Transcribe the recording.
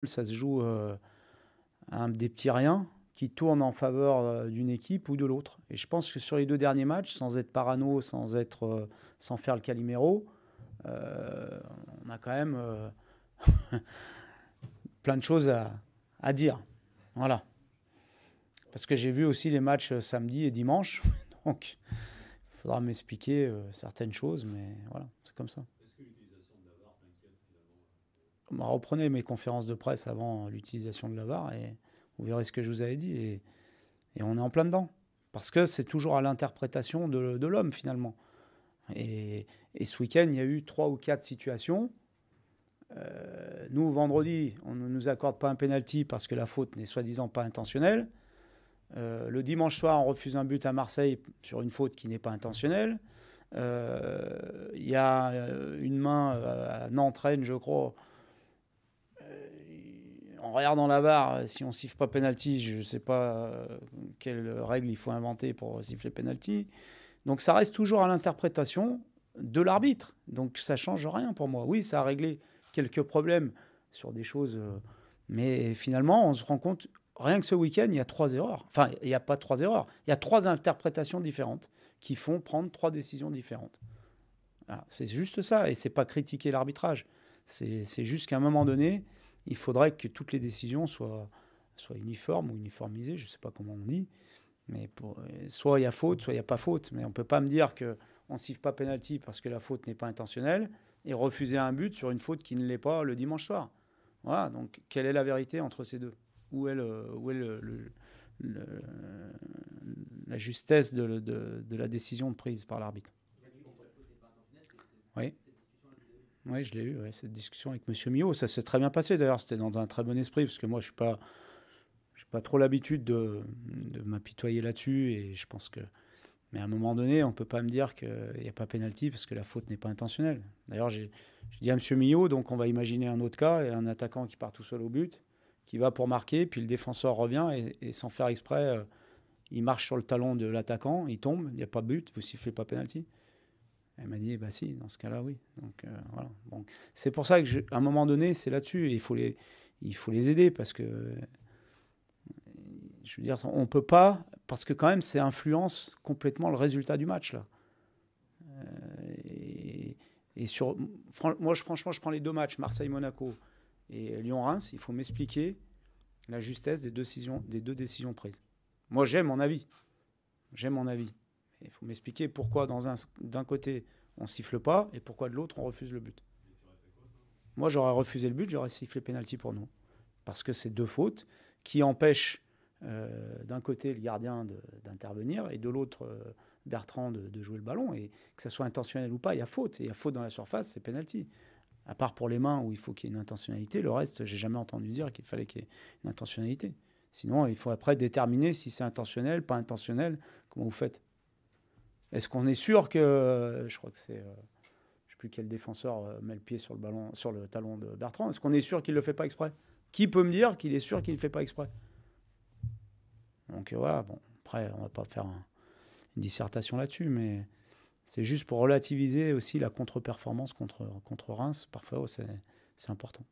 Ça se joue à des petits riens qui tournent en faveur d'une équipe ou de l'autre. Et je pense que sur les 2 derniers matchs, sans être parano, sans faire le Calimero, on a quand même plein de choses à dire. Voilà. Parce que j'ai vu aussi les matchs samedi et dimanche. Donc, il faudra m'expliquer certaines choses, mais voilà, c'est comme ça. Est-ce que l'utilisation de la VAR t'inquiète finalement? Reprenez mes conférences de presse avant l'utilisation de la VAR et vous verrez ce que je vous avais dit. Et on est en plein dedans. Parce que c'est toujours à l'interprétation de l'homme, finalement. Et ce week-end, il y a eu 3 ou 4 situations. Nous, vendredi, on ne nous accorde pas un penalty parce que la faute n'est soi-disant pas intentionnelle. Le dimanche soir, on refuse un but à Marseille sur une faute qui n'est pas intentionnelle. Il y a une main à Nantes-Rennes, je crois. En regardant la VAR, si on siffle pas penalty, je ne sais pas quelle règle il faut inventer pour siffler penalty. Donc ça reste toujours à l'interprétation de l'arbitre. Donc ça change rien pour moi. Oui, ça a réglé quelques problèmes sur des choses, mais finalement, on se rend compte, rien que ce week-end, il y a 3 erreurs. Enfin, il n'y a pas 3 erreurs. Il y a 3 interprétations différentes qui font prendre 3 décisions différentes. C'est juste ça, et c'est pas critiquer l'arbitrage. C'est juste qu'à un moment donné, il faudrait que toutes les décisions soient uniformes ou uniformisées, je ne sais pas comment on dit, mais soit il y a faute, soit il n'y a pas faute. Mais on ne peut pas me dire qu'on ne siffle pas pénalty parce que la faute n'est pas intentionnelle et refuser un but sur une faute qui ne l'est pas le dimanche soir. Voilà, donc quelle est la vérité entre ces deux? Où est la justesse de la décision prise par l'arbitre? Oui. Oui, je l'ai eu, ouais, cette discussion avec M. Millot. Ça s'est très bien passé d'ailleurs, c'était dans un très bon esprit, parce que moi je ne suis pas trop l'habitude de m'apitoyer là-dessus, et je pense que... Mais à un moment donné, on ne peut pas me dire qu'il n'y a pas pénalty parce que la faute n'est pas intentionnelle. D'ailleurs, j'ai dit à M. Millot, donc on va imaginer un autre cas, et un attaquant qui part tout seul au but, qui va pour marquer, puis le défenseur revient, et sans faire exprès, il marche sur le talon de l'attaquant, il tombe, il n'y a pas de but, vous sifflez pas pénalty. Elle m'a dit, bah si, dans ce cas-là, oui. Donc voilà. Bon. C'est pour ça qu'à un moment donné, c'est là-dessus. Et il faut les aider parce que, je veux dire, on peut pas, parce que quand même, ça influence complètement le résultat du match, là. Et moi, franchement, je prends les 2 matchs, Marseille-Monaco et Lyon-Reims. Il faut m'expliquer la justesse des 2 décisions prises. Moi, j'ai mon avis. J'ai mon avis. Il faut m'expliquer pourquoi d'un côté on siffle pas et pourquoi de l'autre on refuse le but. Moi j'aurais refusé le but, j'aurais sifflé pénalty pour nous. Parce que c'est 2 fautes qui empêchent d'un côté le gardien d'intervenir et de l'autre Bertrand de jouer le ballon. Et que ça soit intentionnel ou pas, il y a faute. Et il y a faute dans la surface, c'est pénalty. À part pour les mains où il faut qu'il y ait une intentionnalité, le reste, j'ai jamais entendu dire qu'il fallait qu'il y ait une intentionnalité. Sinon, il faut après déterminer si c'est intentionnel, pas intentionnel. Comment vous faites? Est-ce qu'on est sûr que, je crois que c'est, je ne sais plus quel défenseur met le pied sur le ballon, sur le talon de Bertrand, est-ce qu'on est sûr qu'il ne le fait pas exprès? Qui peut me dire qu'il est sûr qu'il ne le fait pas exprès? Donc voilà, bon, après, on ne va pas faire une dissertation là-dessus, mais c'est juste pour relativiser aussi la contre-performance contre Reims. Parfois, c'est important.